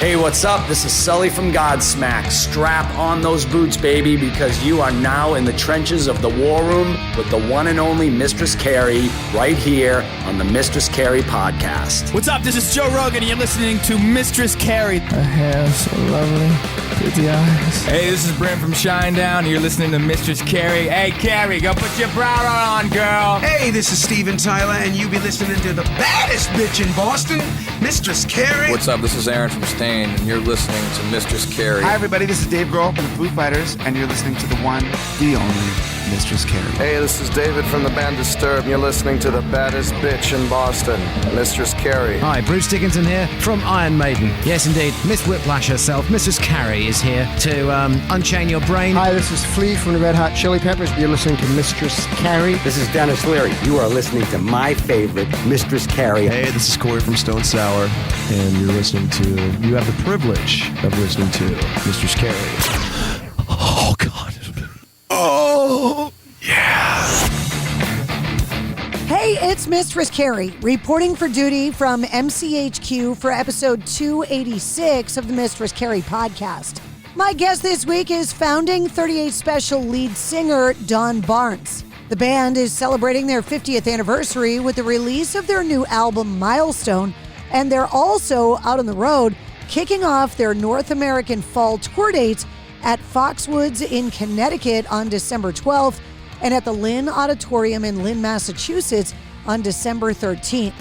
Hey, what's up? This is Sully from Godsmack. Strap on those boots, baby, because you are now in the trenches of the war room with the one and only Mistress Carrie right here on the Mistress Carrie podcast. What's up? This is Joe Rogan, and you're listening to Mistress Carrie. Her hair so lovely, pretty eyes. Hey, this is Brent from Shinedown, and you're listening to Mistress Carrie. Hey, Carrie, go put your bra on, girl. Hey, this is Steven Tyler, and you be listening to the baddest bitch in Boston, Mistress Carrie. What's up? This is Aaron from Stain, and you're listening to Mistress Carrie. Hi, everybody. This is Dave Grohl from the Foo Fighters, and you're listening to the one, the only Mistress Carrie. Hey, this is David from the band Disturbed, and you're listening to the baddest bitch in Boston, Mistress Carrie. Hi, Bruce Dickinson here from Iron Maiden. Yes, indeed, Miss Whiplash herself, Mistress Carrie, is here to unchain your brain. Hi, this is Flea from the Red Hot Chili Peppers. You're listening to Mistress Carrie. This is Dennis Leary. You are listening to my favorite, Mistress Carrie. Hey, this is Corey from Stone Sour, and you have the privilege of listening to Mistress Carrie. Oh, God. Oh, yeah. Hey, it's Mistress Carrie, reporting for duty from MCHQ for episode 286 of the Mistress Carrie podcast. My guest this week is founding 38 Special lead singer Don Barnes. The band is celebrating their 50th anniversary with the release of their new album, Milestone, and they're also out on the road, kicking off their North American fall tour dates at Foxwoods in Connecticut on December 12th and at the Lynn Auditorium in Lynn, Massachusetts on December 13th.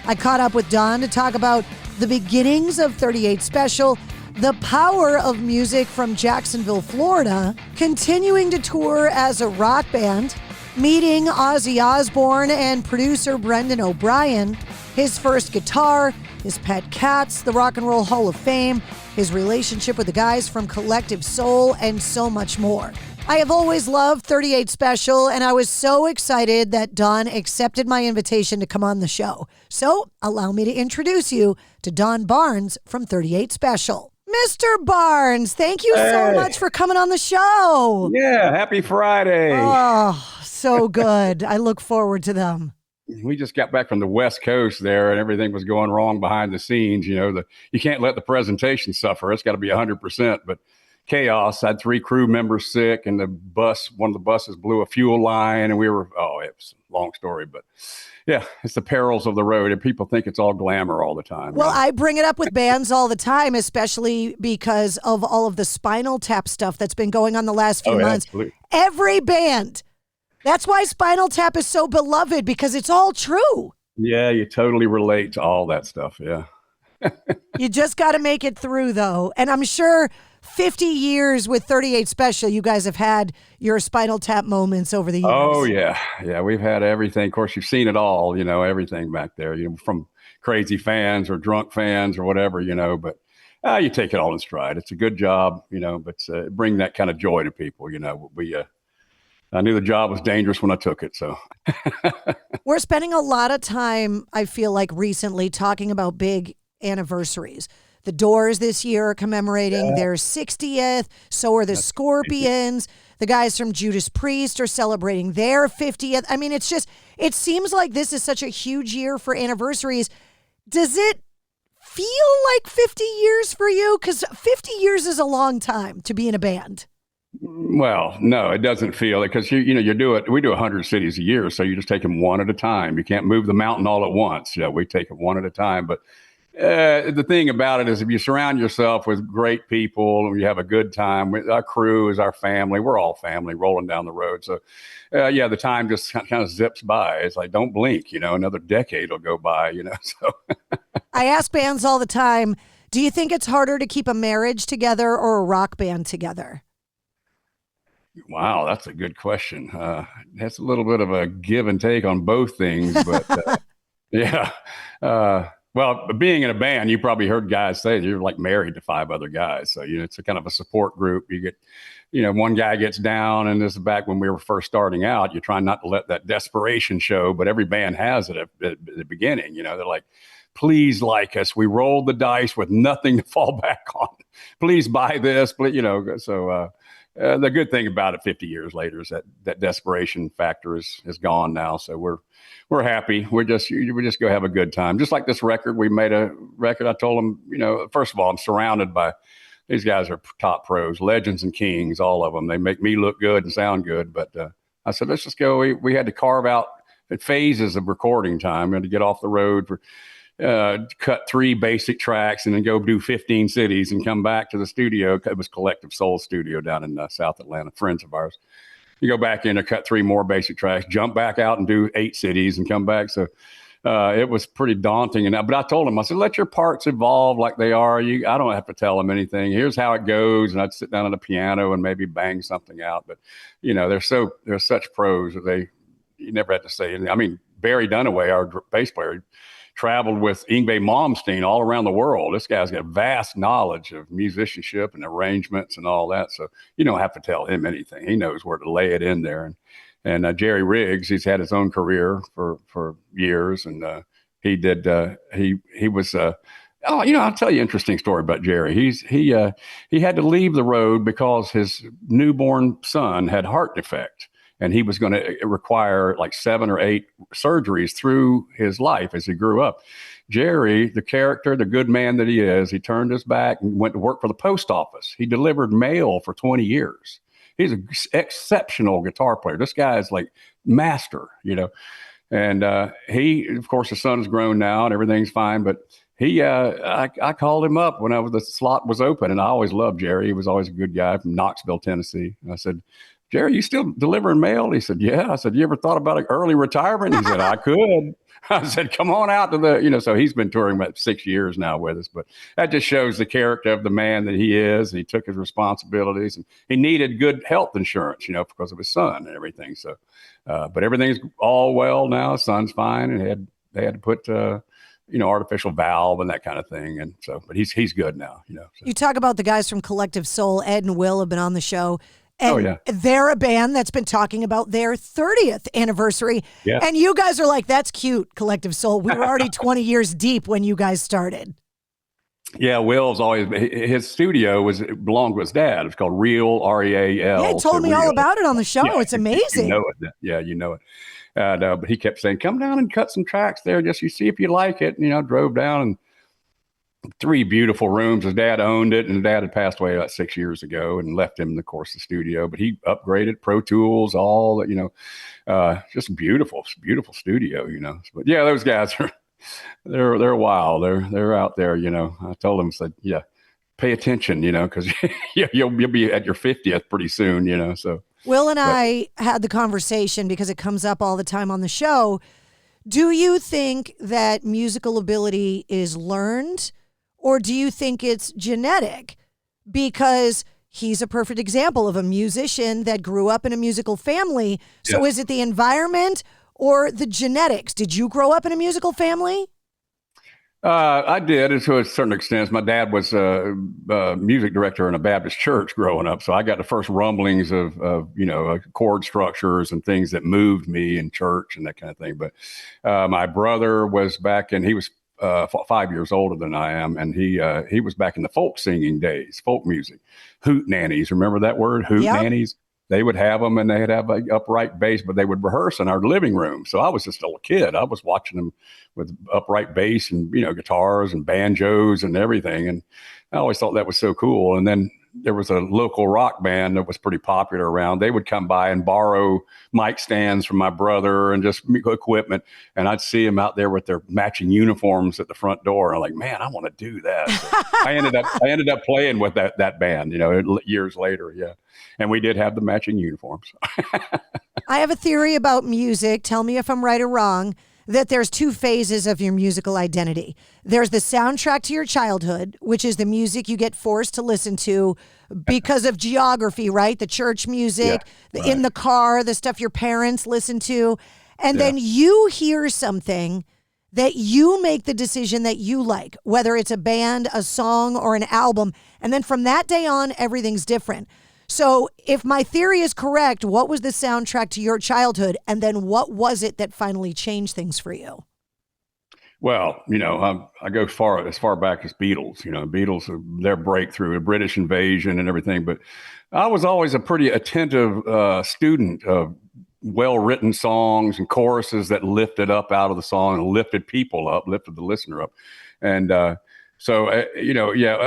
I caught up with Don to talk about the beginnings of 38 Special, the power of music from Jacksonville, Florida, continuing to tour as a rock band, meeting Ozzy Osbourne and producer Brendan O'Brien, his first guitar, his pet cats, the Rock and Roll Hall of Fame, his relationship with the guys from Collective Soul, and so much more. I have always loved 38 Special, and I was so excited that Don accepted my invitation to come on the show. So allow me to introduce you to Don Barnes from 38 Special. Mr. Barnes, thank you so much for coming on the show. Yeah, happy Friday. Oh, so good. I look forward to them. We just got back from the West Coast there, and everything was going wrong behind the scenes. You know, you can't let the presentation suffer. It's got to be 100%. But chaos. I had 3 crew members sick, and one of the buses blew a fuel line, and it was a long story. But yeah, it's the perils of the road, and people think it's all glamour all the time. Well, right? I bring it up with bands all the time, especially because of all of the Spinal Tap stuff that's been going on the last few months. Absolutely. Every band. That's why Spinal Tap is so beloved, because it's all true. Yeah, you totally relate to all that stuff. Yeah. You just got to make it through, though. And I'm sure 50 years with 38 Special, you guys have had your Spinal Tap moments over the years. Oh, yeah. Yeah, we've had everything. Of course, you've seen it all, everything back there, from crazy fans or drunk fans or whatever, but you take it all in stride. It's a good job, but bring that kind of joy to people, I knew the job was dangerous when I took it, so. We're spending a lot of time, I feel like, recently talking about big anniversaries. The Doors this year are commemorating their 60th. So are the Scorpions. The guys from Judas Priest are celebrating their 50th. I mean, it seems like this is such a huge year for anniversaries. Does it feel like 50 years for you? Because 50 years is a long time to be in a band. Well, no, it doesn't feel it, because we do 100 cities a year, so you just take them one at a time. You can't move the mountain all at once. We take it one at a time. But the thing about it is, if you surround yourself with great people and you have a good time, our crew is our family. We're all family rolling down the road. So, the time just kind of zips by. It's like, don't blink, another decade will go by, So I ask bands all the time, do you think it's harder to keep a marriage together or a rock band together? Wow, that's a good question. That's a little bit of a give and take on both things, but yeah. Well, being in a band, you probably heard guys say you're like married to 5 other guys. So, it's a kind of a support group. You get, one guy gets down, and this is back when we were first starting out. You're trying not to let that desperation show, but every band has it at the beginning. They're like, please like us. We rolled the dice with nothing to fall back on. Please buy this. So, the good thing about it 50 years later is that desperation factor is gone now. So we're happy. We just go have a good time. Just like this record, we made a record. I told them, first of all, I'm surrounded by these guys are top pros, legends and kings, all of them. They make me look good and sound good. But I said, let's just go. We had to carve out phases of recording time. We had to get off the road for cut 3 basic tracks and then go do 15 cities and come back to the studio. It was Collective Soul Studio down in South Atlanta, friends of ours. You go back in to cut 3 more basic tracks, jump back out and do 8 cities and come back. So it was pretty daunting. But I told him, I said, let your parts evolve like they are. I don't have to tell them anything. Here's how it goes. And I'd sit down at the piano and maybe bang something out. But, they're such pros that you never had to say anything. I mean, Barry Dunaway, our bass player, traveled with Yngwie Malmsteen all around the world. This guy's got vast knowledge of musicianship and arrangements and all that. So you don't have to tell him anything. He knows where to lay it in there. And Jerry Riggs, he's had his own career for years. And he was I'll tell you an interesting story about Jerry. He had to leave the road because his newborn son had heart defect. And he was going to require like 7 or 8 surgeries through his life as he grew up. Jerry, the character, the good man that he is, he turned his back and went to work for the post office. He delivered mail for 20 years. He's an exceptional guitar player. This guy is like master, And he, of course, his son has grown now and everything's fine. But I called him up when the slot was open. And I always loved Jerry. He was always a good guy from Knoxville, Tennessee. And I said, Jerry, you still delivering mail? He said, yeah. I said, you ever thought about an early retirement? He said, I could. I said, come on out to so he's been touring about 6 years now with us, but that just shows the character of the man that he is. He took his responsibilities and he needed good health insurance, because of his son and everything. So, but everything's all well now. His son's fine. And they had to put, artificial valve and that kind of thing. And so, but he's good now, So. You talk about the guys from Collective Soul. Ed and Will have been on the show. And they're a band that's been talking about their 30th anniversary. Yeah. And you guys are like, that's cute, Collective Soul. We were already 20 years deep when you guys started. Yeah, Will's always, his studio belonged to his dad. It's called Real, R-E-A-L. Yeah, he told me all about it on the show. Yeah, it's amazing. You know it. Yeah, you know it. But he kept saying, come down and cut some tracks there. Just you see if you like it. Drove down and 3 beautiful rooms. His dad owned it, and his dad had passed away about 6 years ago and left him, of course, the studio. But he upgraded Pro Tools, all that, just beautiful studio, But yeah, those guys are they're wild. They're out there, I told them, said, yeah, pay attention, because you'll be at your 50th pretty soon, So Will and I had the conversation because it comes up all the time on the show. Do you think that musical ability is learned? Or do you think it's genetic? Because he's a perfect example of a musician that grew up in a musical family. So is it the environment or the genetics? Did you grow up in a musical family? I did, to a certain extent. My dad was a music director in a Baptist church growing up. So I got the first rumblings of chord structures and things that moved me in church and that kind of thing. But my brother was he was 5 years older than I am, and he was back in the folk singing days, folk music, hoot nannies. Remember that word, hoot nannies? They would have them, and they'd have an upright bass, but they would rehearse in our living room. So I was just still a kid. I was watching them with upright bass and guitars and banjos and everything, and I always thought that was so cool. And then there was a local rock band that was pretty popular around. They would come by and borrow mic stands from my brother and just equipment. And I'd see them out there with their matching uniforms at the front door. And I'm like, man, I want to do that. So I ended up playing with that band, years later. Yeah. And we did have the matching uniforms. I have a theory about music. Tell me if I'm right or wrong. That there's 2 phases of your musical identity. There's the soundtrack to your childhood, which is the music you get forced to listen to because of geography, right? The church music, in the car, the stuff your parents listen to. And then you hear something that you make the decision that you like, whether it's a band, a song, or an album. And then from that day on, everything's different. So if my theory is correct, what was the soundtrack to your childhood? And then what was it that finally changed things for you? Well, I go as far back as Beatles. Beatles, their breakthrough, the British invasion and everything. But I was always a pretty attentive student of well-written songs and choruses that lifted up out of the song and lifted people up, lifted the listener up. And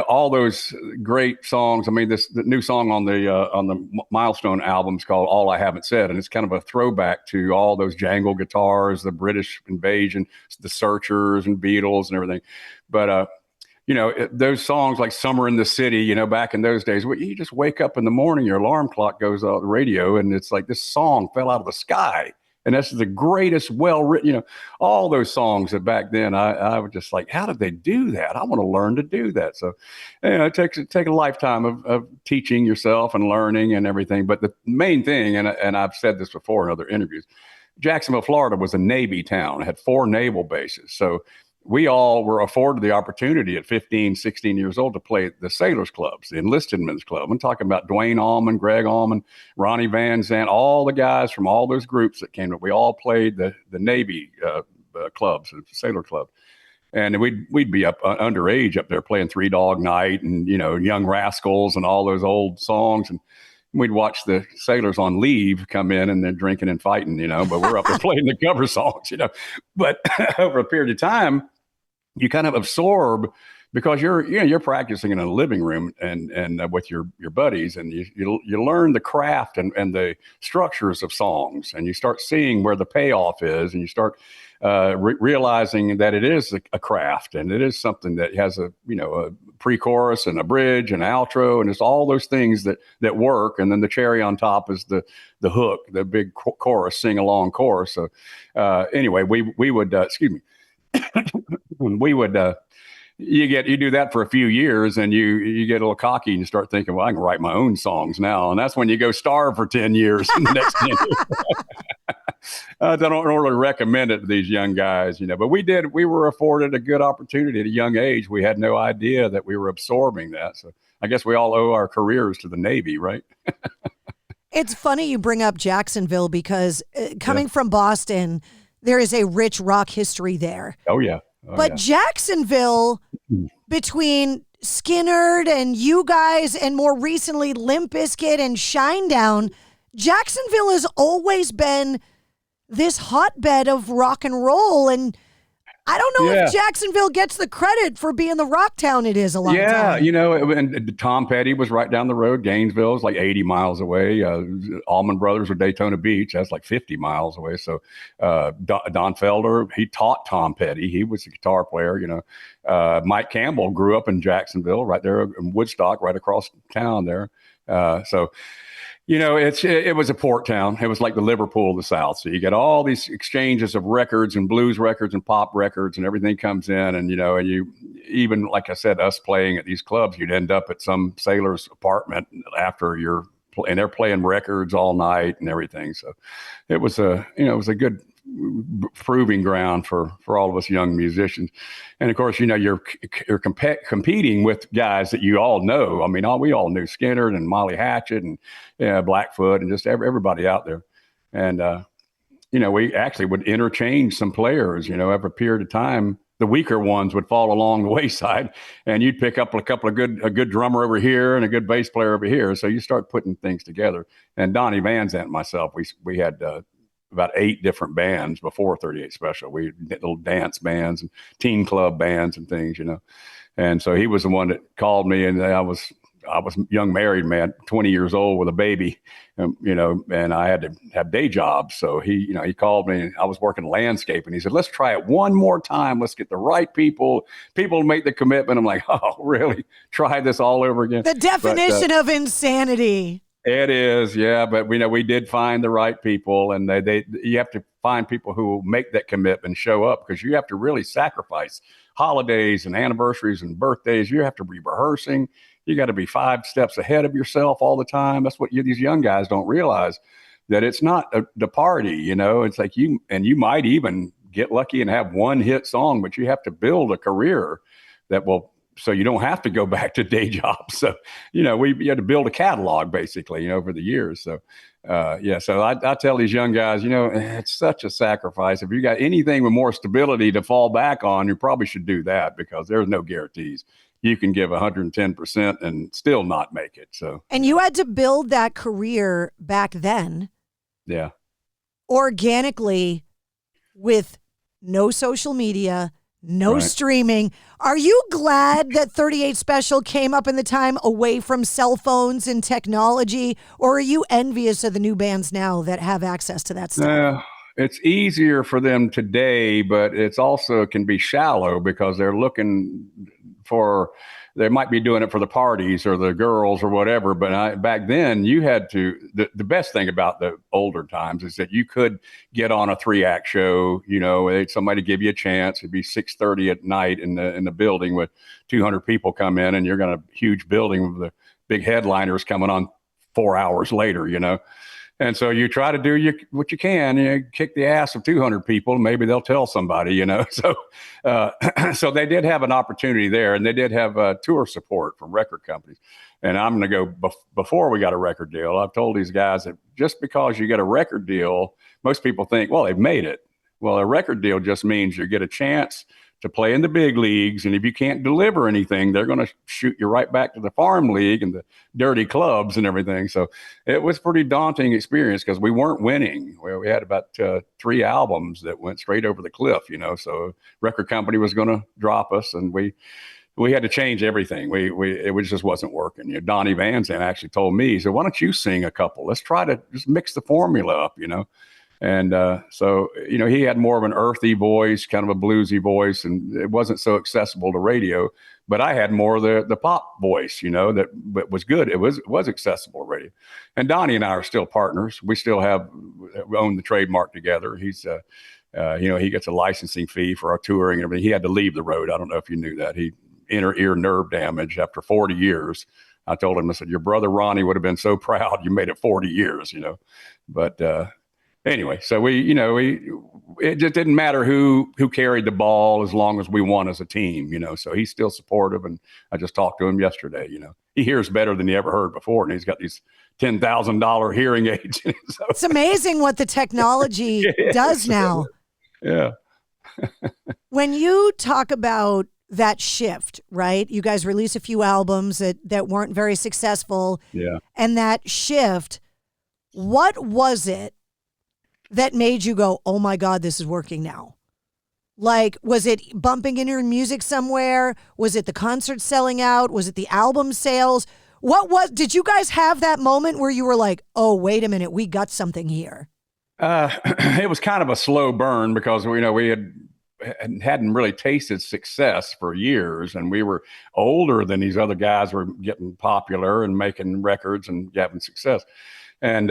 all those great songs. I mean, the new song on the Milestone album is called "All I Haven't Said," and it's kind of a throwback to all those jangle guitars, the British invasion, the Searchers and Beatles and everything. But those songs like "Summer in the City," back in those days, you just wake up in the morning, your alarm clock goes on the radio, and it's like this song fell out of the sky. And that's the greatest, well-written, all those songs that back then, I was just like, how did they do that? I want to learn to do that. So, it takes a lifetime of teaching yourself and learning and everything. But the main thing, and I've said this before in other interviews, Jacksonville, Florida was a Navy town. It had 4 naval bases. So we all were afforded the opportunity at 15, 16 years old to play the sailors clubs, the enlisted men's club. I'm talking about Dwayne Allman, Greg Allman, Ronnie Van Zant, all the guys from all those groups that came up. We all played the Navy clubs, the sailor club. And we'd be up underage up there playing Three Dog Night and, Young Rascals and all those old songs. And we'd watch the sailors on leave come in and they're drinking and fighting, but we're up there playing the cover songs, But over a period of time, you kind of absorb, because you're practicing in a living room and with your buddies, and you learn the craft and the structures of songs, and you start seeing where the payoff is, and you start realizing that it is a craft, and it is something that has a pre-chorus and a bridge and outro, and it's all those things that work, and then the cherry on top is the hook, the big chorus, sing along chorus. So anyway, we would we would you do that for a few years, and you get a little cocky and you start thinking, well, I can write my own songs now. And that's when you go starve for 10 years in the next 10 years. I don't really recommend it to these young guys, but we were afforded a good opportunity at a young age. We had no idea that we were absorbing that. So I guess we all owe our careers to the Navy, right? It's funny you bring up Jacksonville, because coming from Boston, there is a rich rock history there. Oh, yeah. But Jacksonville, between Skynyrd and you guys, and more recently Limp Bizkit and Shinedown, Jacksonville has always been this hotbed of rock and roll. And I don't know if Jacksonville gets the credit for being the rock town it is a lot of time. And Tom Petty was right down the road. Gainesville is like 80 miles away. Allman Brothers or Daytona Beach, that's like 50 miles away. So Don Felder, he taught Tom Petty. He was a guitar player, Mike Campbell grew up in Jacksonville, right there in Woodstock, right across town there. It was a port town. It was like the Liverpool of the South. So you get all these exchanges of records and blues records and pop records, and everything comes in. And, and you, even like I said, us playing at these clubs, you'd end up at some sailor's apartment after and they're playing records all night and everything. So it was a good proving ground for all of us young musicians. And of course, you're competing with guys that you all know. I mean, we all knew Skynyrd and Molly Hatchet and Blackfoot and just everybody out there. And we actually would interchange some players. Over a period of time, the weaker ones would fall along the wayside, and you'd pick up a good drummer over here and a good bass player over here. So you start putting things together. And Donnie Van Zant and myself, we had about 8 different bands before 38 Special. We did little dance bands and teen club bands and things, And so he was the one that called me, and I was a young married man, 20 years old with a baby, and I had to have day jobs. So he called me, and I was working landscaping. He said, let's try it one more time. Let's get the right people to make the commitment. I'm like, oh, really? Try this all over again? The definition of insanity. It is, yeah. But we did find the right people, and you have to find people who will make that commitment and show up, because you have to really sacrifice holidays and anniversaries and birthdays. You have to be rehearsing. You got to be 5 steps ahead of yourself all the time. That's what these young guys don't realize, that it's not the party. It's like you might even get lucky and have one hit song, but you have to build a career that will so you don't have to go back to day jobs. So, you had to build a catalog basically, over the years. So, so I tell these young guys, it's such a sacrifice. If you got anything with more stability to fall back on, you probably should do that, because there's no guarantees. You can give 110% and still not make it. So, and you had to build that career back then. Yeah. Organically, with no social media, no streaming. Are you glad that 38 Special came up in the time away from cell phones and technology, or are you envious of the new bands now that have access to that stuff? It's easier for them today, but it's also can be shallow, because they're looking for, they might be doing it for the parties or the girls or whatever. But back then you had to, the best thing about the older times is that you could get on a 3-act show, somebody give you a chance. It'd be 6:30 at night in the building with 200 people come in, and you're going to huge building with the big headliners coming on 4 hours later, And so you try to do what you can, kick the ass of 200 people, and maybe they'll tell somebody, So, so they did have an opportunity there, and they did have tour support from record companies. And I'm going to go before we got a record deal. I've told these guys that just because you get a record deal, most people think, well, they've made it. Well, a record deal just means you get a chance to play in the big leagues. And if you can't deliver anything, they're going to shoot you right back to the farm league and the dirty clubs and everything. So it was a pretty daunting experience, because we weren't winning. We had about 3 albums that went straight over the cliff, so record company was going to drop us, and we had to change everything. It just wasn't working. Donnie Van Zandt actually told me, he said, why don't you sing a couple? Let's try to just mix the formula up, And so, he had more of an earthy voice, kind of a bluesy voice, and it wasn't so accessible to radio. But I had more of the pop voice, that was good. It was accessible to radio. And Donnie and I are still partners. We still we own the trademark together. He's, he gets a licensing fee for our touring and everything. He had to leave the road. I don't know if you knew that. He inner ear nerve damage after 40 years. I told him, I said, your brother Ronnie would have been so proud you made it 40 years, But anyway, so it just didn't matter who carried the ball as long as we won as a team, So he's still supportive, and I just talked to him yesterday. He hears better than he ever heard before, and he's got these $10,000 hearing aids. So. It's amazing what the technology does now. Yeah. When you talk about that shift, right? You guys release a few albums that weren't very successful. Yeah. And that shift, what was it that made you go, oh my God, this is working now? Like, was it bumping into your music somewhere? Was it the concert selling out? Was it the album sales? Did you guys have that moment where you were like, oh, wait a minute, we got something here? It was kind of a slow burn, because, we hadn't really tasted success for years, and we were older than these other guys were getting popular and making records and having success. And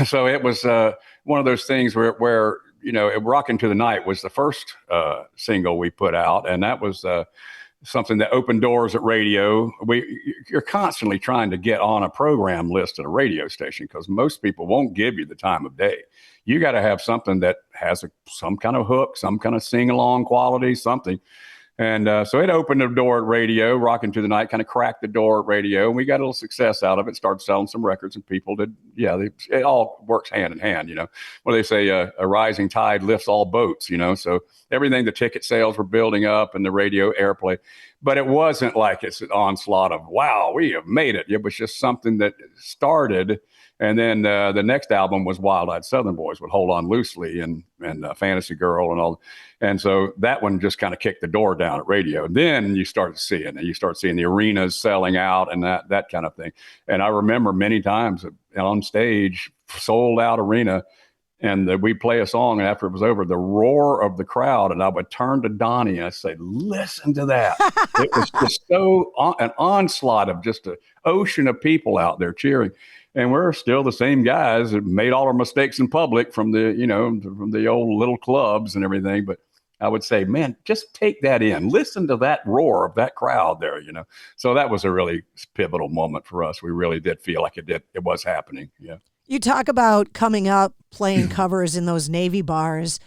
so it was one of those things where Rockin' to the Night was the first single we put out, and that was something that opened doors at radio. You're constantly trying to get on a program list at a radio station, because most people won't give you the time of day. You got to have something that has some kind of hook, some kind of sing-along quality, something. And so it opened the door at radio. Rockin' to the Night kind of cracked the door at radio, and we got a little success out of it. Started selling some records, and people did. Yeah, it all works hand in hand. Well, they say a rising tide lifts all boats. So everything, the ticket sales were building up, and the radio airplay. But it wasn't like it's an onslaught of, wow, we have made it. It was just something that started. And then the next album was Wild Eyed Southern Boys with Hold On Loosely and Fantasy Girl and all. And so that one just kind of kicked the door down at radio. And then you start seeing the arenas selling out and that kind of thing. And I remember many times on stage, sold out arena, and we'd play a song, and after it was over, the roar of the crowd, and I would turn to Donnie and I'd say, listen to that. It was just an onslaught of just an ocean of people out there cheering. And we're still the same guys that made all our mistakes in public from the old little clubs and everything. But I would say, man, just take that in. Listen to that roar of that crowd there, So that was a really pivotal moment for us. We really did feel like it was happening. Yeah. You talk about coming up, playing covers in those Navy bars.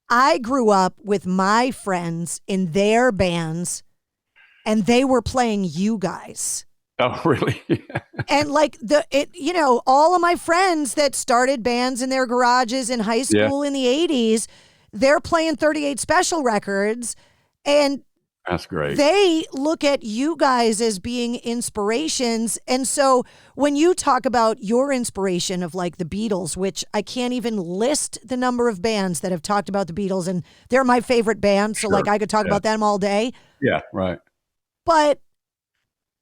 I grew up with my friends in their bands and they were playing you guys. Oh, really? And like all of my friends that started bands in their garages in high school in the 80s, they're playing 38 Special records, and that's great. They look at you guys as being inspirations. And so when you talk about your inspiration of like the Beatles, which I can't even list the number of bands that have talked about the Beatles, and they're my favorite band. So like I could talk about them all day. Yeah, right. But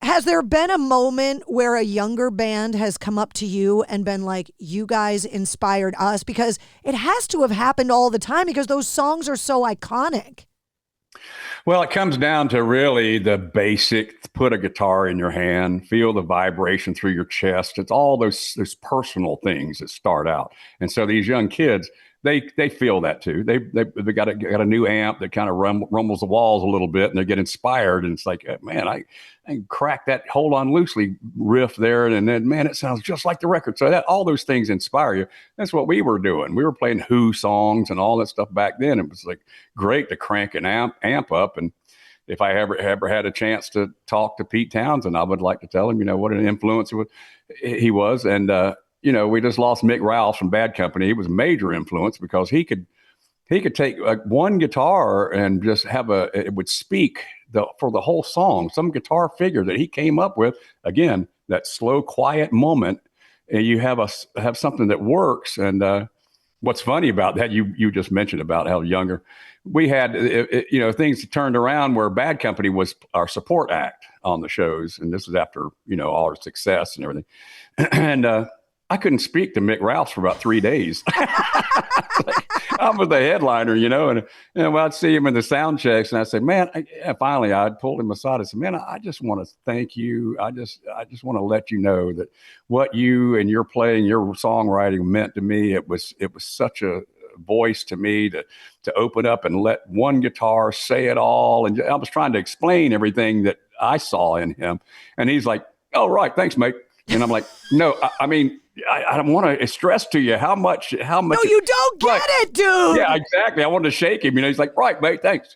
has there been a moment where a younger band has come up to you and been like, you guys inspired us? Because it has to have happened all the time because those songs are so iconic. Well, it comes down to really the basic, put a guitar in your hand, feel the vibration through your chest. It's all those personal things that start out. And so these young kids, they feel that too. They got a new amp that kind of rumbles the walls a little bit, and they get inspired. And it's like, man, I can crack that Hold On Loosely riff there, and then man, it sounds just like the record. So that all those things inspire you. That's what we were doing. We were playing Who songs and all that stuff back then. It was like great to crank an amp up. And if I ever had a chance to talk to Pete Townsend, I would like to tell him, what an influence he was. And we just lost Mick Ralph from Bad Company. He was a major influence because he could take like one guitar and just it would speak for the whole song, some guitar figure that he came up with. Again, that slow, quiet moment, and you have something that works. And what's funny about that, you just mentioned about how younger we had, things turned around where Bad Company was our support act on the shows, and this was after all our success and everything, and I couldn't speak to Mick Ralph for about 3 days. I was the headliner, and I'd see him in the sound checks, and I'd say, man, finally I'd pull him aside and say, man, I just want to thank you. I just want to let you know that what you and your playing, your songwriting meant to me. It was such a voice to me to open up and let one guitar say it all. And I was trying to explain everything that I saw in him. And he's like, oh, right. Thanks, mate. And I'm like, no, I mean, I don't want to stress to you how much. No, you don't get it, dude. Yeah, exactly. I wanted to shake him. He's like, right, mate, thanks.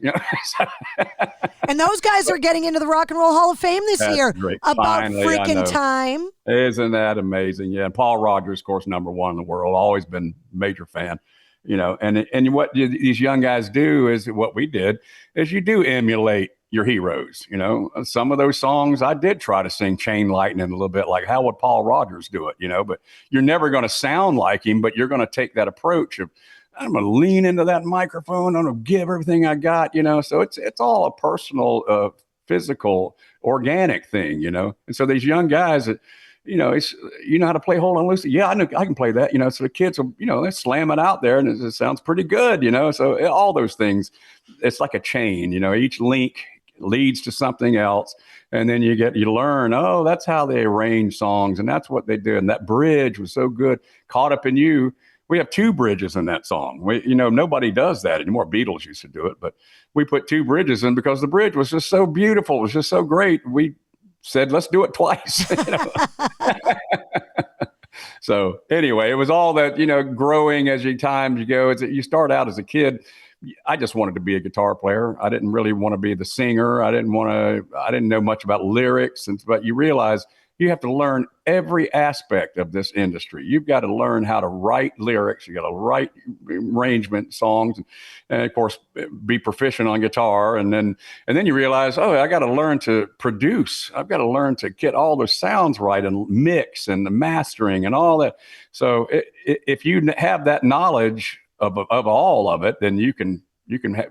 And those guys are getting into the Rock and Roll Hall of Fame this year. Great. About Finally, freaking time. Isn't that amazing? Yeah. And Paul Rogers, of course, #1 in the world. Always been a major fan. And what these young guys do is what we did is you do emulate your heroes. Some of those songs I did try to sing Chain Lightning a little bit, like how would Paul Rogers do it, but you're never going to sound like him, but you're going to take that approach of, I'm going to lean into that microphone. I'm going to give everything I got, so it's all a personal, physical, organic thing, and so these young guys that, it's, how to play Hold On Loosely. Yeah, I can play that, so the kids will, they slam it out there and it sounds pretty good, so all those things, it's like a chain, each link leads to something else. And then you learn, oh, that's how they arrange songs. And that's what they did. And that bridge was so good. Caught Up in You. We have 2 bridges in that song. Nobody does that anymore. Beatles used to do it, but we put 2 bridges in because the bridge was just so beautiful. It was just so great. We said, let's do it twice. So anyway, it was all that, growing as you go. You start out as a kid. I just wanted to be a guitar player. I didn't really want to be the singer. I didn't know much about lyrics. But you realize you have to learn every aspect of this industry. You've got to learn how to write lyrics. You got to write arrangement songs, and of course, be proficient on guitar. And then you realize, oh, I got to learn to produce. I've got to learn to get all the sounds right and mix and the mastering and all that. So if you have that knowledge of all of it, then you can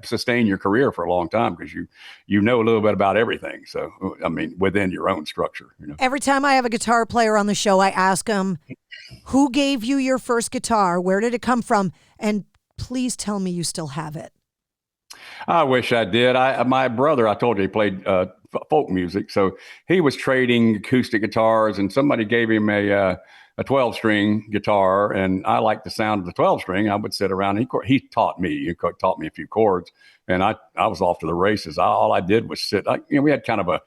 sustain your career for a long time because you know a little bit about everything. So, I mean, within your own structure. Every time I have a guitar player on the show, I ask them, who gave you your first guitar? Where did it come from? And please tell me you still have it. I wish I did. My brother, I told you, he played folk music. So he was trading acoustic guitars, and somebody gave him a 12-string guitar, and I liked the sound of the 12-string. I would sit around. He taught me a few chords, and I was off to the races. All I did was sit. We had kind of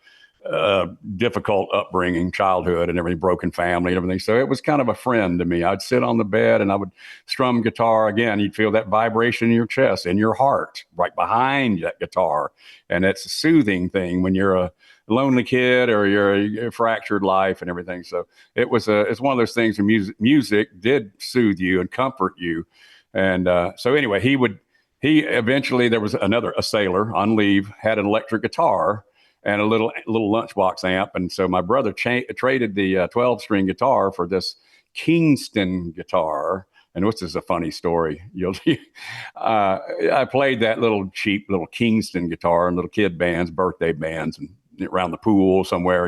difficult upbringing, childhood, and everything, broken family and everything. So it was kind of a friend to me. I'd sit on the bed and I would strum guitar. Again, you'd feel that vibration in your chest, in your heart, right behind that guitar. And it's a soothing thing when you're a lonely kid or you're a fractured life and everything. So it's one of those things where music did soothe you and comfort you. And so anyway, he eventually, there was a sailor on leave, had an electric guitar and a little lunchbox amp. And so my brother traded the 12-string guitar for this Kingston guitar. And this is a funny story. I played that cheap little Kingston guitar in little kid bands, birthday bands, and around the pool somewhere,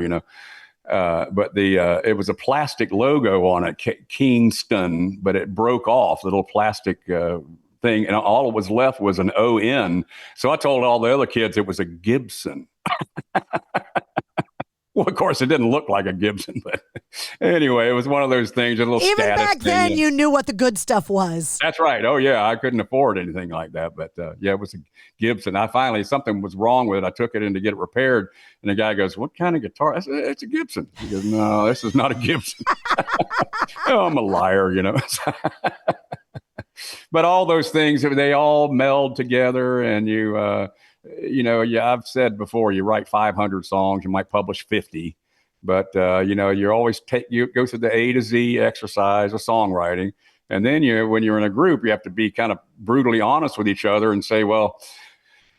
but it was a plastic logo on it, Kingston, but it broke off, the little plastic thing, and all it was left was an O-N. So I told all the other kids it was a Gibson. Well, of course, it didn't look like a Gibson, but anyway, it was one of those things, a little Even status back then, thing. you knew what the good stuff was. That's right. Oh, yeah, I couldn't afford anything like that, but it was a Gibson. Something was wrong with it. I took it in to get it repaired, and the guy goes, "What kind of guitar?" I said, "It's a Gibson." He goes, "No, this is not a Gibson." Oh, I'm a liar, But all those things, they all meld together, and I've said before, you write 500 songs, you might publish 50, but you always you go through the A to Z exercise of songwriting, and then when you're in a group, you have to be kind of brutally honest with each other and say, well,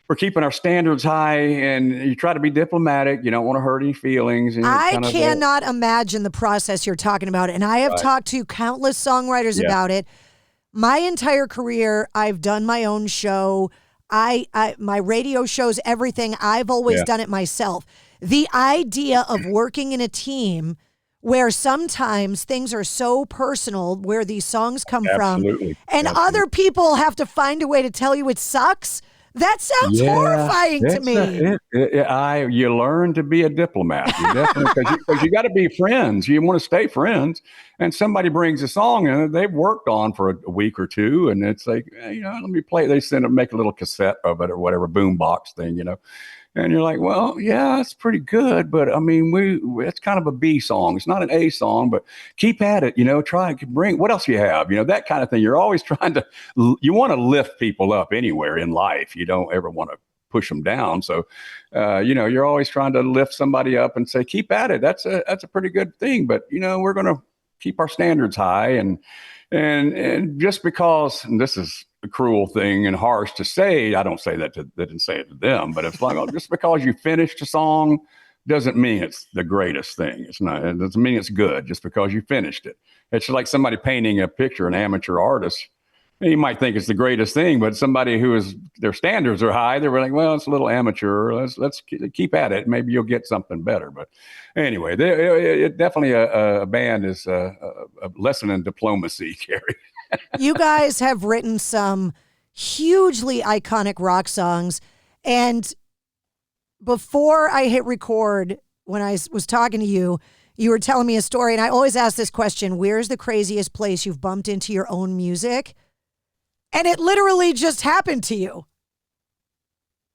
we're keeping our standards high, and you try to be diplomatic. You don't want to hurt any feelings. And I cannot imagine the process you're talking about, and I have talked to countless songwriters about it. My entire career, I've done my own show. My radio shows, everything. I've always done it myself. The idea of working in a team where sometimes things are so personal, where these songs come from, and other people have to find a way to tell you it sucks. That sounds horrifying to me. You learn to be a diplomat. You definitely, because you got to be friends. You want to stay friends. And somebody brings a song and they've worked on for a week or two, and it's like, let me play it. They make a little cassette of it or whatever, boombox thing, And you're like, well, yeah, it's pretty good, but I mean, it's kind of a B song. It's not an A song, but keep at it. Try and bring what else you have. That kind of thing. You're always trying to. You want to lift people up anywhere in life. You don't ever want to push them down. So, you're always trying to lift somebody up and say, keep at it. That's a pretty good thing. But we're going to keep our standards high, and just because, and this is a cruel thing and harsh to say, I don't say that they didn't say it to them, but it's like, just because you finished a song doesn't mean it's the greatest thing. It doesn't mean it's good just because you finished it. It's like somebody painting a picture, an amateur artist. You might think it's the greatest thing, but somebody their standards are high, they're like, well, it's a little amateur. Let's keep at it. Maybe you'll get something better. But anyway, it definitely a band is a lesson in diplomacy, Carrie. You guys have written some hugely iconic rock songs. And before I hit record, when I was talking to you, you were telling me a story. And I always ask this question, where's the craziest place you've bumped into your own music? And it literally just happened to you.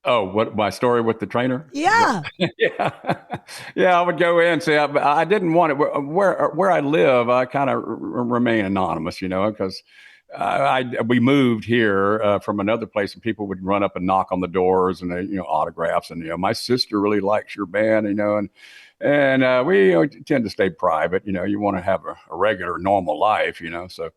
Oh, what, my story with the trainer? Yeah. Yeah, I would go in and say, I didn't want it. Where I live, I kind of remain anonymous, because we moved here from another place, and people would run up and knock on the doors and, autographs. And, my sister really likes your band, and we tend to stay private. You want to have a regular, normal life, So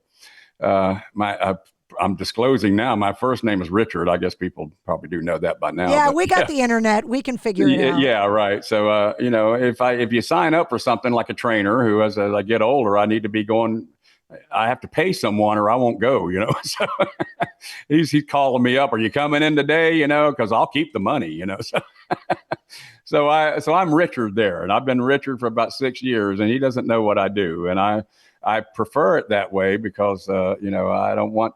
I'm disclosing now, my first name is Richard. I guess people probably do know that by now. Yeah, we got the internet. We can figure it out. Yeah, right. So, if you sign up for something like a trainer who, as I get older, I need to be going, I have to pay someone or I won't go, So he's calling me up. Are you coming in today? Because I'll keep the money, So I'm Richard there, and I've been Richard for about 6 years, and he doesn't know what I do. And I prefer it that way because, I don't want,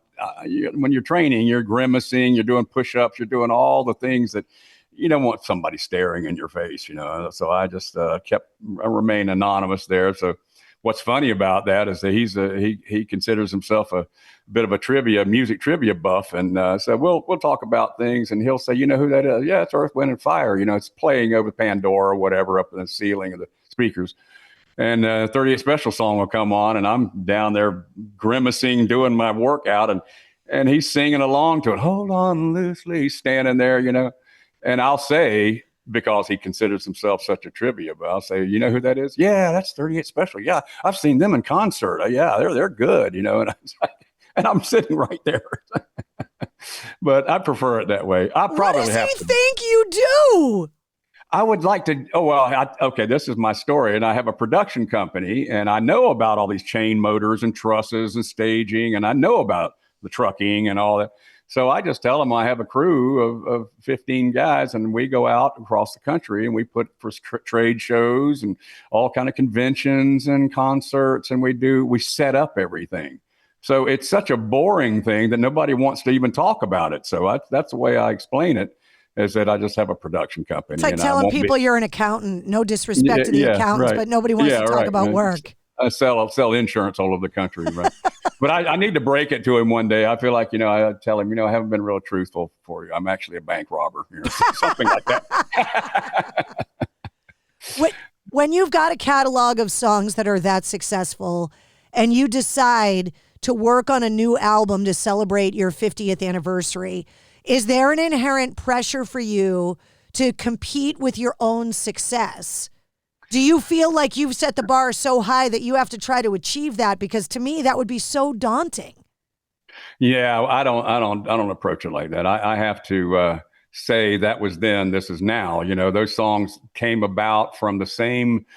when you're training, you're grimacing, you're doing push-ups, you're doing all the things that you don't want somebody staring in your face, So I just remain anonymous there. So what's funny about that is that he considers himself a bit of a music trivia buff. And so we'll talk about things, and he'll say, you know who that is? Yeah, it's Earth, Wind and Fire. You know, it's playing over Pandora or whatever up in the ceiling of the speakers. And 38 Special song will come on, and I'm down there grimacing, doing my workout, and he's singing along to it. Hold on loosely, he's standing there, you know. And I'll say, because he considers himself such a trivia, but I'll say, you know who that is? Yeah, that's 38 Special. Yeah, I've seen them in concert. Yeah, they're good, you know. And I'm sitting right there. But I prefer it that way. I probably what have does to. he think you do? I would like to. Oh, well, okay, this is my story. And I have a production company, and I know about all these chain motors and trusses and staging, and I know about the trucking and all that. So I just tell them I have a crew of 15 guys, and we go out across the country, and we put for trade shows and all kind of conventions and concerts, and we set up everything. So it's such a boring thing that nobody wants to even talk about it. So that's the way I explain it. Is that I just have a production company. It's like telling people you're an accountant. No disrespect to the accountants, right. but nobody wants to talk about work. I sell insurance all over the country, right? But I need to break it to him one day. I feel like, you know, I tell him, you know, I haven't been real truthful for you. I'm actually a bank robber, you know, something like that. When you've got a catalog of songs that are that successful and you decide to work on a new album to celebrate your 50th anniversary, is there an inherent pressure for you to compete with your own success? Do you feel like you've set the bar so high that you have to try to achieve that? Because to me, that would be so daunting. Yeah, I don't approach it like that. I have to say that was then, this is now. You know, those songs came about from the same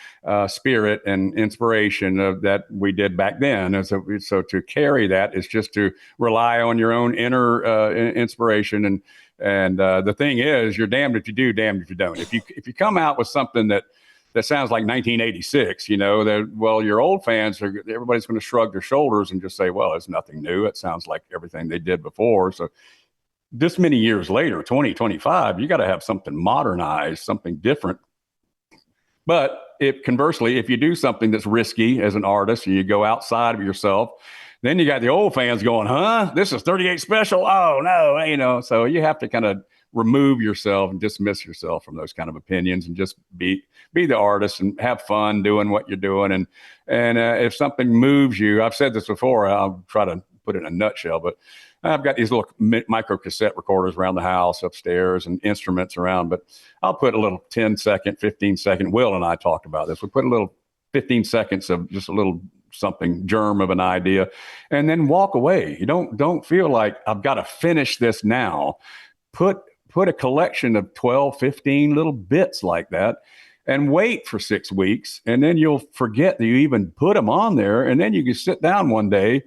spirit and inspiration that we did back then. And so to carry that is just to rely on your own inner inspiration. And the thing is, you're damned if you do, damned if you don't. If you come out with something that sounds like 1986, you know, your old fans everybody's going to shrug their shoulders and just say, well, it's nothing new. It sounds like everything they did before. So this many years later, 2025, you got to have something modernized, something different. But conversely, if you do something that's risky as an artist and you go outside of yourself, then you got the old fans going, huh? This is 38 Special? Oh, no, you know. So you have to kind of remove yourself and dismiss yourself from those kind of opinions and just be the artist and have fun doing what you're doing. And if something moves you, I've said this before, I'll try to put it in a nutshell, but I've got these little micro cassette recorders around the house upstairs and instruments around, but I'll put a little 10-second, 15-second. Will and I talked about this. We put a little 15 seconds of just a little something, germ of an idea, and then walk away. You don't feel like I've got to finish this now. Put a collection of 12, 15 little bits like that and wait for 6 weeks. And then you'll forget that you even put them on there. And then you can sit down one day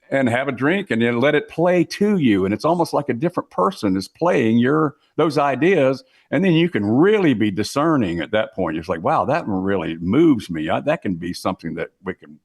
and have a drink and then let it play to you. And it's almost like a different person is playing those ideas. And then you can really be discerning at that point. It's like, wow, that one really moves me. That can be something that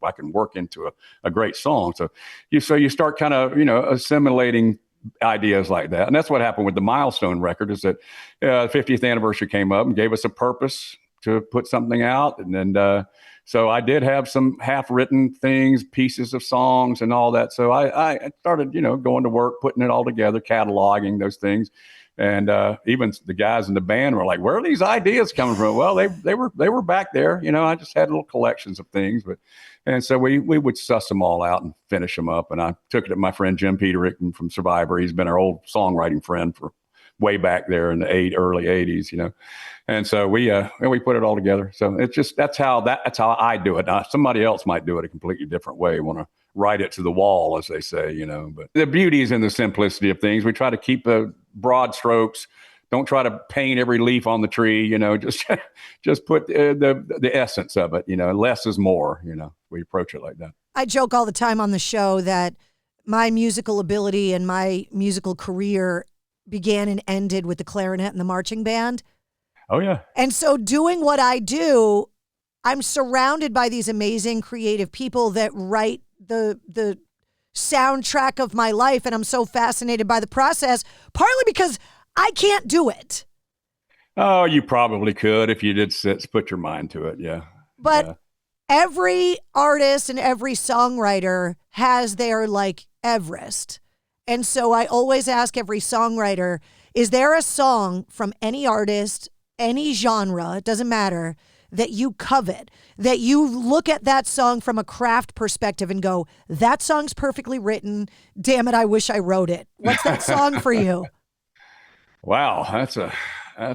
I can work into a great song. So you start kind of, you know, assimilating ideas like that. And that's what happened with the Milestone record, is that the 50th anniversary came up and gave us a purpose to put something out. And then, so I did have some half-written things, pieces of songs and all that. So I started, you know, going to work, putting it all together, cataloging those things. And even the guys in the band were like, where are these ideas coming from? Well, they were back there. You know, I just had little collections of things. And so we would suss them all out and finish them up. And I took it to my friend Jim Peterick from Survivor. He's been our old songwriting friend for way back there in the early 80s, you know. And so we put it all together. So it's just that's how I do it. Now, somebody else might do it a completely different way. Want to write it to the wall, as they say, you know. But the beauty is in the simplicity of things. We try to keep the broad strokes. Don't try to paint every leaf on the tree, you know. Just put the essence of it, you know. Less is more, you know. We approach it like that. I joke all the time on the show that my musical ability and my musical career began and ended with the clarinet and the marching band. Oh, yeah. And so doing what I do, I'm surrounded by these amazing creative people that write the soundtrack of my life. And I'm so fascinated by the process, partly because I can't do it. Oh, you probably could if you did put your mind to it. Yeah. But every artist and every songwriter has their like Everest. And so I always ask every songwriter, is there a song from any artist, any genre, it doesn't matter, that you covet, that you look at that song from a craft perspective and go, that song's perfectly written. Damn it, I wish I wrote it. What's that song for you? Wow, that's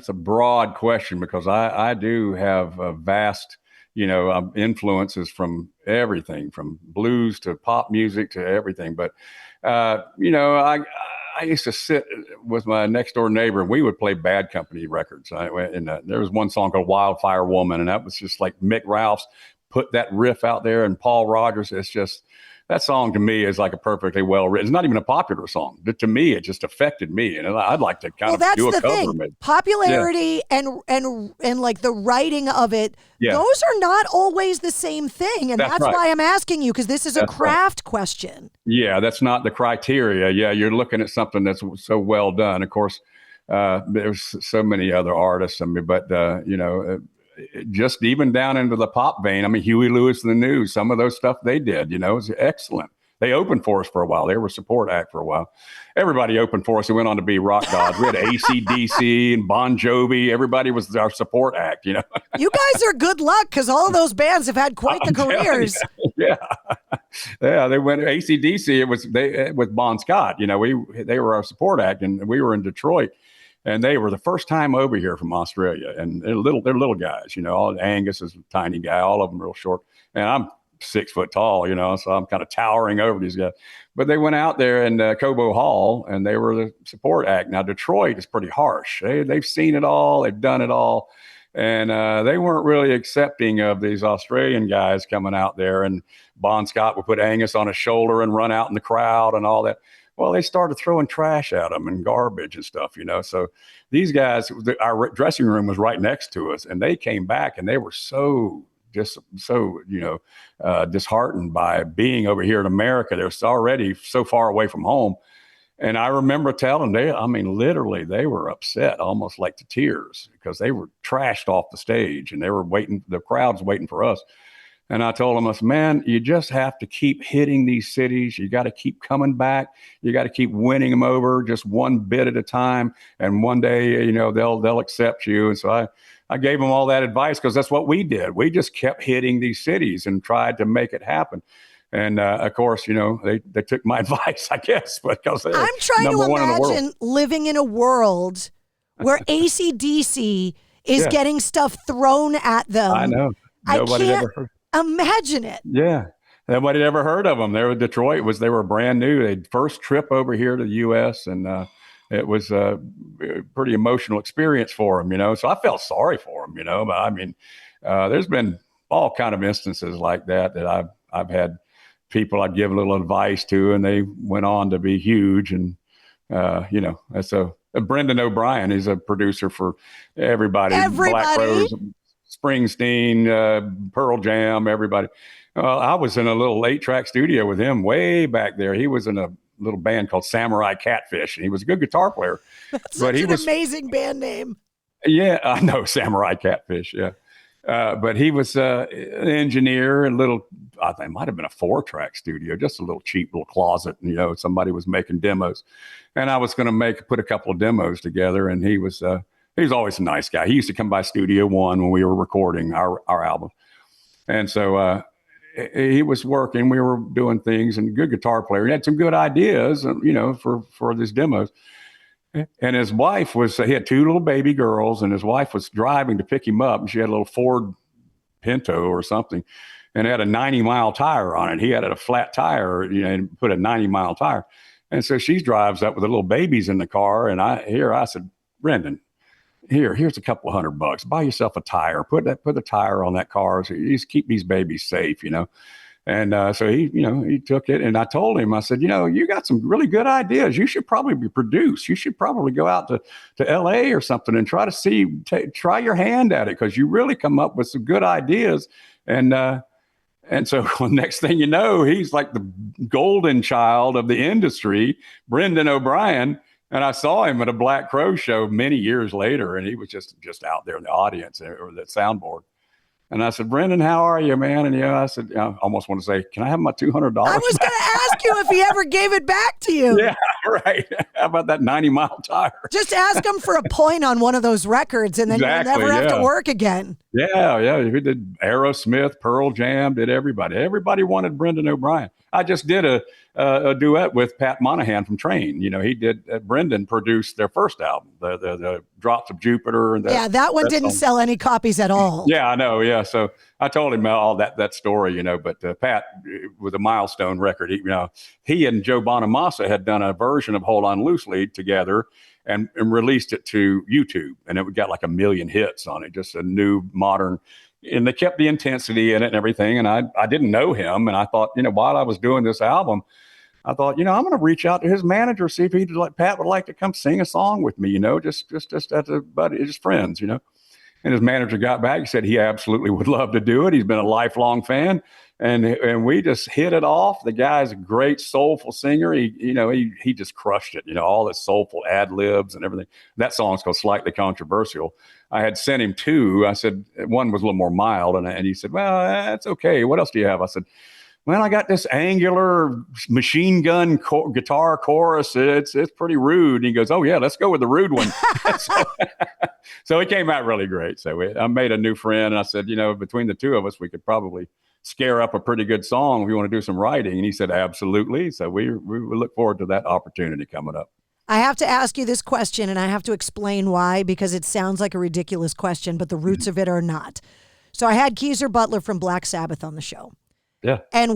a broad question because I do have a vast, influences from everything, from blues to pop music to everything. But I used to sit with my next door neighbor and we would play Bad Company records. And there was one song called Wildfire Woman, and that was just like Mick Ralph's put that riff out there, and Paul Rogers. It's just, that song to me is like a perfully well written. It's not even a popular song, but to me, it just affected me, and I'd like to kind of do a cover. Well, that's the thing. Popularity and like the writing of it, those are not always the same thing, and that's right. Why I'm asking you, because this is a craft question. Yeah, that's not the criteria. Yeah, you're looking at something that's so well done. Of course, there's so many other artists. I mean, but just even down into the pop vein. I mean, Huey Lewis and the News, some of those stuff they did, was excellent. They opened for us for a while. They were a support act for a while. Everybody opened for us. They went on to be rock gods. We had AC/DC and Bon Jovi. Everybody was our support act, You guys are good luck because all of those bands have had quite the careers. Yeah. They went AC/DC. It was with Bon Scott. They were our support act, and we were in Detroit. And they were the first time over here from Australia, and they're little guys, Angus is a tiny guy, all of them real short, and I'm 6 foot tall, so I'm kind of towering over these guys. But they went out there in Cobo Hall, and they were the support act. Now Detroit is pretty harsh. They've seen it all, they've done it all, and they weren't really accepting of these Australian guys coming out there. And Bon Scott would put Angus on his shoulder and run out in the crowd and all that. Well, they started throwing trash at them and garbage and stuff, So these guys, our dressing room was right next to us, and they came back and they were so disheartened by being over here in America. They're already so far away from home. And I remember telling them, literally, they were upset, almost like to tears, because they were trashed off the stage and they were waiting, the crowd's waiting for us. And I told them, man, you just have to keep hitting these cities. You got to keep coming back. You got to keep winning them over just one bit at a time. And one day, they'll accept you. And so I gave them all that advice because that's what we did. We just kept hitting these cities and tried to make it happen. And of course, they took my advice, I guess, because I'm trying to imagine living in a world where AC/DC is getting stuff thrown at them. I know. Nobody ever heard. Imagine it. Yeah. Nobody had ever heard of them. Detroit they were brand new. They first trip over here to the U.S. and it was a pretty emotional experience for them, So I felt sorry for them, But there's been all kind of instances like that I've had people I'd give a little advice to, and they went on to be huge. And that's Brendan O'Brien. He's a producer for everybody. Black Rose, Springsteen, Pearl Jam, everybody. I was in a little 8-track studio with him way back there. He was in a little band called Samurai Catfish, and he was a good guitar player. That's such an amazing band name. Yeah, I know, Samurai Catfish, yeah. But he was an engineer, I think it might have been a 4-track studio, just a little cheap little closet, somebody was making demos. And I was going to put a couple of demos together, and he was always a nice guy. He used to come by Studio One when we were recording our album. And so he was working, we were doing things, and good guitar player. He had some good ideas, for these demos. And his wife he had 2 little baby girls, and his wife was driving to pick him up, and she had a little Ford Pinto or something, and it had a 90-mile tire on it. He had a flat tire, and put a 90-mile tire. And so she drives up with the little babies in the car, and I said, Brendan, here's a couple of $100. Buy yourself a tire. Put the tire on that car. So you just keep these babies safe, And so he took it, and I told him, I said, you got some really good ideas. You should probably be produced. You should probably go out to LA or something and try to try your hand at it, because you really come up with some good ideas. And so next thing you know, he's like the golden child of the industry, Brendan O'Brien. And I saw him at a Black Crow show many years later, and he was just out there in the audience or that soundboard. And I said, Brendan, how are you, man? And I said, I almost want to say, can I have my $200? I was going to ask you if he ever gave it back to you. Yeah, right. How about that 90-mile tire? Just ask him for a point on one of those records, and then you'll never have to work again. Yeah. We did Aerosmith, Pearl Jam, did everybody. Everybody wanted Brendan O'Brien. I just did a duet with Pat Monahan from Train. He did. Brendan produced their first album, the Drops of Jupiter. And that one didn't sell any copies at all. Yeah, I know. Yeah, so I told him all that story. But Pat with a Milestone record, he and Joe Bonamassa had done a version of Hold On Loosely together. And released it to YouTube, and it got like 1 million hits on it. Just a new modern, and they kept the intensity in it and everything. And I didn't know him, and I thought, while I was doing this album, I thought, I'm going to reach out to his manager, see if Pat would like to come sing a song with me, just as a buddy, just friends, And his manager got back. He said he absolutely would love to do it. He's been a lifelong fan. And we just hit it off. The guy's a great soulful singer. He just crushed it. All the soulful ad libs and everything. That song's called Slightly Controversial. I had sent him 2. I said one was a little more mild, and he said, "Well, that's okay. What else do you have?" I said, "Well, I got this angular machine gun guitar chorus. It's pretty rude." And he goes, "Oh yeah, let's go with the rude one." So it came out really great. So I made a new friend, and I said, between the two of us, we could probably scare up a pretty good song if you want to do some writing. And he said, absolutely. So we look forward to that opportunity coming up. I have to ask you this question, and I have to explain why, because it sounds like a ridiculous question, but the roots of it are not. So I had Geezer Butler from Black Sabbath on the show. Yeah. And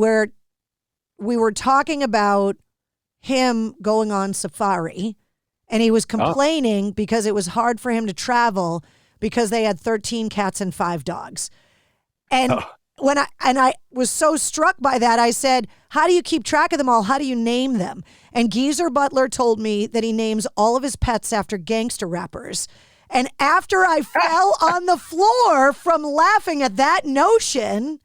we were talking about him going on safari, and he was complaining because it was hard for him to travel because they had 13 cats and 5 dogs. And when I was so struck by that, I said, how do you keep track of them all? How do you name them? And Geezer Butler told me that he names all of his pets after gangster rappers. And after I fell on the floor from laughing at that notion,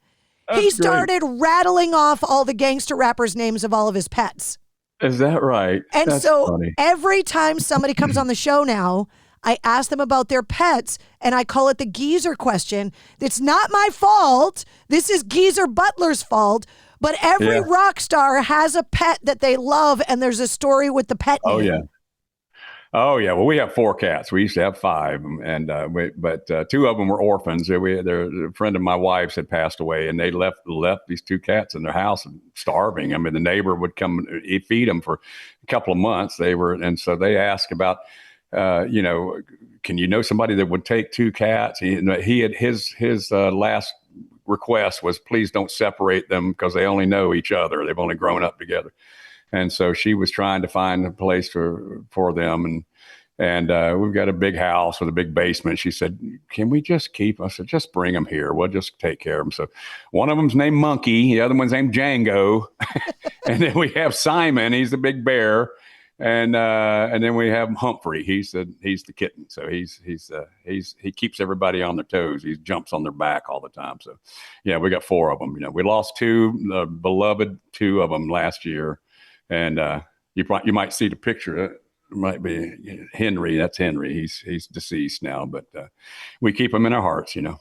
he started rattling off all the gangster rappers' names of all of his pets. Is that right? And That's so funny. Every time somebody comes on the show now, I ask them about their pets, and I call it the Geezer question. It's not my fault. This is Geezer Butler's fault. But every rock star has a pet that they love, and there's a story with the pet name. Oh, yeah. Well, we have 4 cats. We used to have 5, and but 2 of them were orphans. A friend of my wife's had passed away, and they left these 2 cats in their house starving. I mean, the neighbor would come and feed them for a couple of months. And so they asked about, can you know somebody that would take 2 cats? He had his last request was, please don't separate them because they only know each other. They've only grown up together. And so she was trying to find a place for them. And we've got a big house with a big basement. She said, can we just keep? I said, just bring them here. We'll just take care of them. So one of them's named Monkey. The other one's named Django. And then we have Simon. He's the big bear. And then we have Humphrey. He's the kitten. So he keeps everybody on their toes. He jumps on their back all the time. So yeah, we got 4 of them. We lost 2, beloved 2 of them last year. And you might see the picture. It might be Henry. That's Henry. He's deceased now, but we keep him in our hearts. Yeah.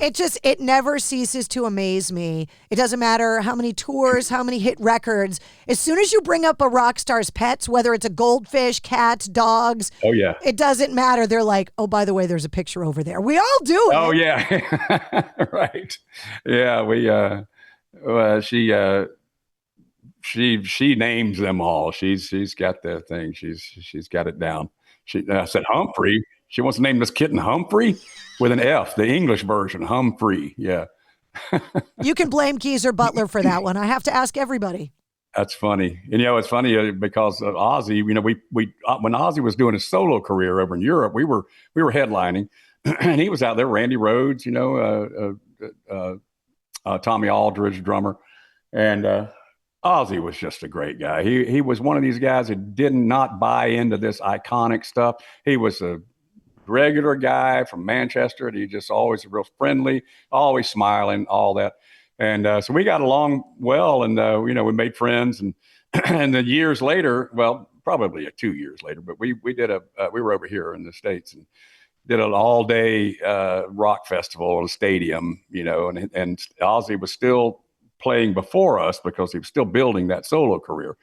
It never ceases to amaze me. It doesn't matter how many tours, how many hit records. As soon as you bring up a rock star's pets, whether it's a goldfish, cats, dogs, it doesn't matter. They're like, oh, by the way, there's a picture over there. We all do it. Oh yeah, right. Yeah, she names them all. She's got the thing. She's got it down. I said Humphrey. She wants to name this kitten Humphrey with an F, the English version, Humphrey. Yeah. You can blame Geezer Butler for that one. I have to ask everybody. That's funny. And, it's funny because of Ozzy, we when Ozzy was doing his solo career over in Europe, we were headlining and he was out there, Randy Rhoads, Tommy Aldridge, drummer. And, Ozzy was just a great guy. He was one of these guys that did not buy into this iconic stuff. He was a regular guy from Manchester, and he just always real friendly, always smiling, all that. And so we got along well, and we made friends. And and then years later, well, probably 2 years later, but we were over here in the States, and did an all-day rock festival in a stadium, and Ozzy was still playing before us because he was still building that solo career.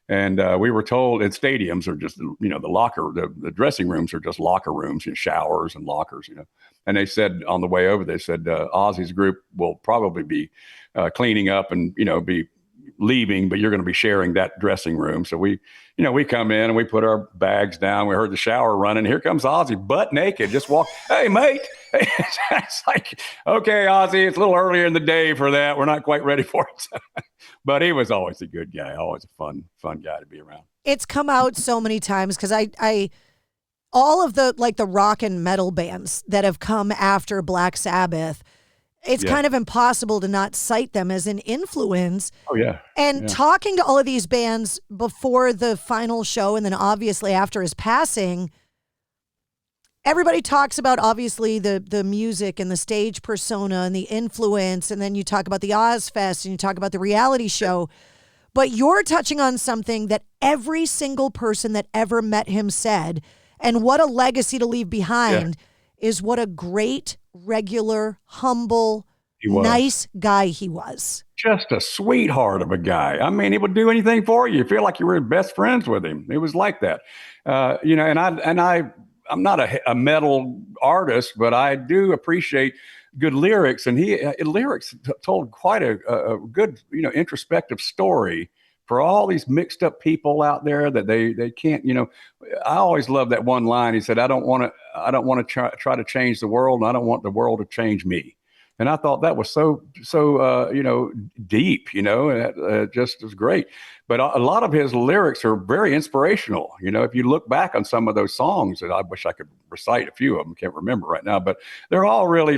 And we were told in stadiums are just, the dressing rooms are just locker rooms, showers and lockers, And they said on the way over, they said Ozzy's group will probably be cleaning up and, be leaving, but you're going to be sharing that dressing room. So we come in and we put our bags down. We heard the shower running. Here comes Ozzy, butt naked, just walk. Hey, mate. It's like, okay, Ozzy, it's a little earlier in the day for that. We're not quite ready for it. But he was always a good guy, always a fun guy to be around. It's come out so many times because I all of the rock and metal bands that have come after Black Sabbath, it's kind of impossible to not cite them as an influence. Oh, yeah. And talking to all of these bands before the final show and then obviously after his passing, everybody talks about obviously the music and the stage persona and the influence. And then you talk about the Ozfest and you talk about the reality show. But you're touching on something that every single person that ever met him said, and what a legacy to leave behind is what a great, regular, humble, nice guy he was. Just a sweetheart of a guy. I mean, he would do anything for you. You feel like you were best friends with him. It was like that. I'm not a metal artist, but I do appreciate good lyrics. And lyrics told quite a good, introspective story for all these mixed up people out there that they can't, I always love that one line. He said, I don't want to try to change the world, and I don't want the world to change me. And I thought that was so deep, it just was great. But a lot of his lyrics are very inspirational. If you look back on some of those songs, and I wish I could recite a few of them, can't remember right now, but they're all really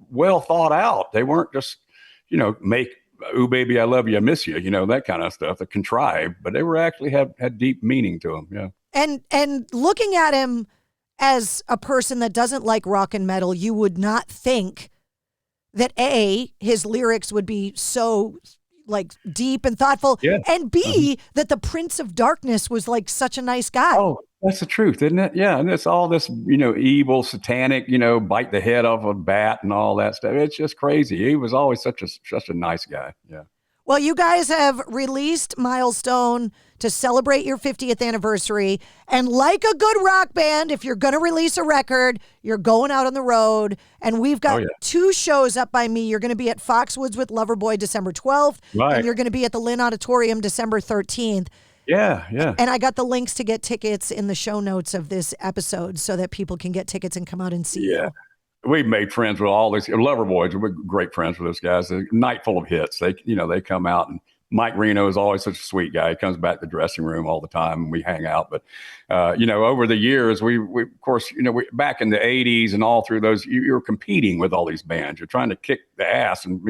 well thought out. They weren't just, make, "Ooh, baby, I love you, I miss you," that kind of stuff, that contrived, but they were actually had deep meaning to them. Yeah. And looking at him as a person that doesn't like rock and metal, you would not think that his lyrics would be so deep and thoughtful, and B, that the Prince of Darkness was such a nice guy. Oh, that's the truth, isn't it? Yeah, and it's all this, evil, satanic, bite the head off a bat and all that stuff. It's just crazy. He was always such a nice guy. Yeah. Well, you guys have released Milestone to celebrate your 50th anniversary. And like a good rock band, if you're going to release a record, you're going out on the road. And we've got 2 shows up by me. You're going to be at Foxwoods with Loverboy December 12th. Right. And you're going to be at the Lynn Auditorium December 13th. Yeah. And I got the links to get tickets in the show notes of this episode so that people can get tickets and come out and see you. We've made friends with all these Loverboys. We're great friends with those guys. A night full of hits. They come out, and Mike Reno is always such a sweet guy. He comes back to the dressing room all the time, and we hang out. But over the years, we of course, back in the '80s and all through those, you're competing with all these bands. You're trying to kick the ass and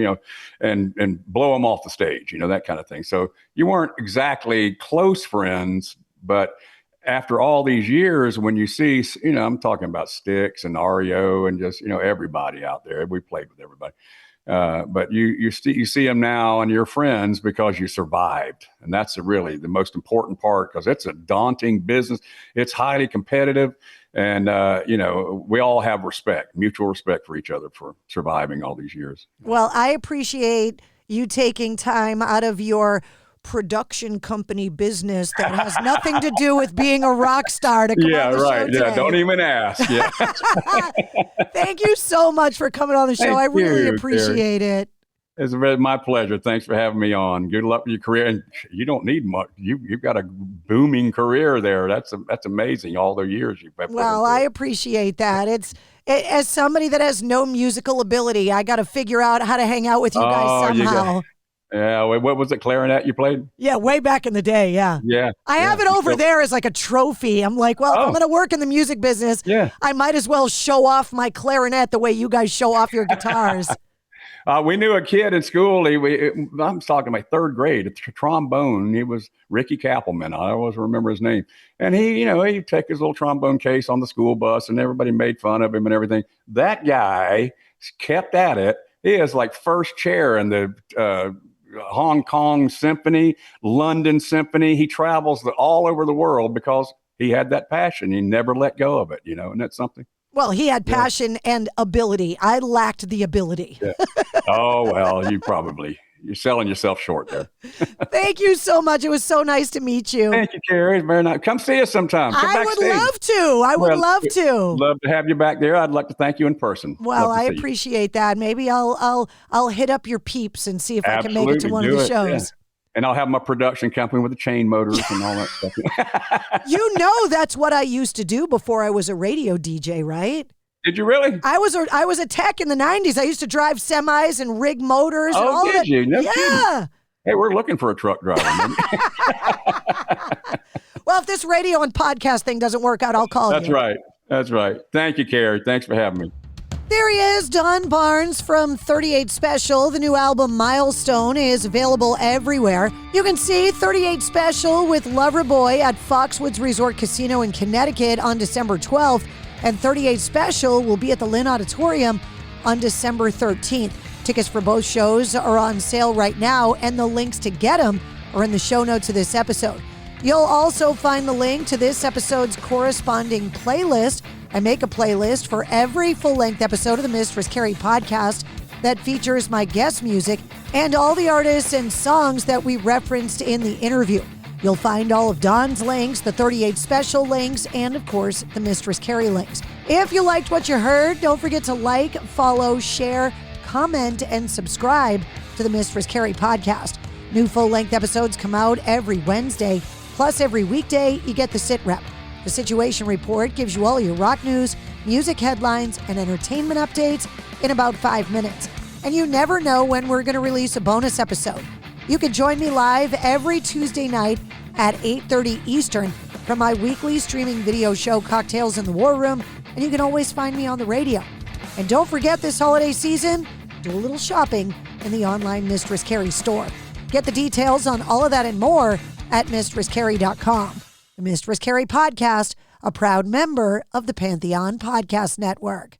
and blow them off the stage, that kind of thing. So you weren't exactly close friends, but after all these years, when you see, I'm talking about Styx and REO and just, everybody out there, we played with everybody. But you see them now and you're friends because you survived. And that's really the most important part, because it's a daunting business. It's highly competitive. And, we all have mutual respect for each other for surviving all these years. Well, I appreciate you taking time out of your production company business that has nothing to do with being a rock star to come on the show today. Yeah, don't even ask. Yeah. Thank you so much for coming on the show. I really appreciate it. It's my pleasure. Thanks for having me on. Good luck with your career. And you don't need much. You've got a booming career there. That's amazing. All the years you've been. Well, I appreciate that. As somebody that has no musical ability, I got to figure out how to hang out with you guys somehow. Yeah, what was it, clarinet you played? Yeah, way back in the day, yeah. I have it over there as a trophy. I'm like, well, if I'm going to work in the music business, I might as well show off my clarinet the way you guys show off your guitars. We knew a kid in school. I'm talking my 3rd grade, a trombone. He was Ricky Kappelman. I always remember his name. And he'd take his little trombone case on the school bus, and everybody made fun of him and everything. That guy kept at it. He is first chair in the Hong Kong Symphony, London Symphony. He travels all over the world because he had that passion. He never let go of it, and that's something. Well, he had passion and ability. I lacked the ability. Yeah. Oh, well, you're selling yourself short there. Thank you so much. It was so nice to meet you. Thank you, Carrie. It's very nice. Come see us sometime. Come I backstage. would love to. I would love to. Love to have you back there. I'd like to thank you in person. Well, I appreciate that. Maybe I'll hit up your peeps and see if I can make it to one of the shows. Yeah. And I'll have my production company with the chain motors and all that stuff. You know, that's what I used to do before I was a radio DJ, right? Did you really? I was a tech in the 90s. I used to drive semis and rig motors and all that. Oh, did you? No yeah. kidding. Hey, we're looking for a truck driver. Well, if this radio and podcast thing doesn't work out, I'll call you. That's right. That's right. Thank you, Carrie. Thanks for having me. There he is, Don Barnes from 38 Special. The new album Milestone is available everywhere. You can see 38 Special with Loverboy at Foxwoods Resort Casino in Connecticut on December 12th, and 38 Special will be at the Lynn Auditorium on December 13th. Tickets for both shows are on sale right now, and the links to get them are in the show notes of this episode. You'll also find the link to this episode's corresponding playlist. I make a playlist for every full-length episode of the Mistress Carrie podcast that features my guest music and all the artists and songs that we referenced in the interview. You'll find all of Don's links, the 38 Special links, and of course, the Mistress Carrie links. If you liked what you heard, don't forget to like, follow, share, comment, and subscribe to the Mistress Carrie podcast. New full-length episodes come out every Wednesday, plus every weekday you get the sit rep. The Situation Report gives you all your rock news, music headlines, and entertainment updates in about 5 minutes. And you never know when we're going to release a bonus episode. You can join me live every Tuesday night at 8:30 Eastern from my weekly streaming video show, Cocktails in the War Room, and you can always find me on the radio. And don't forget this holiday season, do a little shopping in the online Mistress Carrie store. Get the details on all of that and more at mistresscarrie.com. The Mistress Carrie podcast, a proud member of the Pantheon Podcast Network.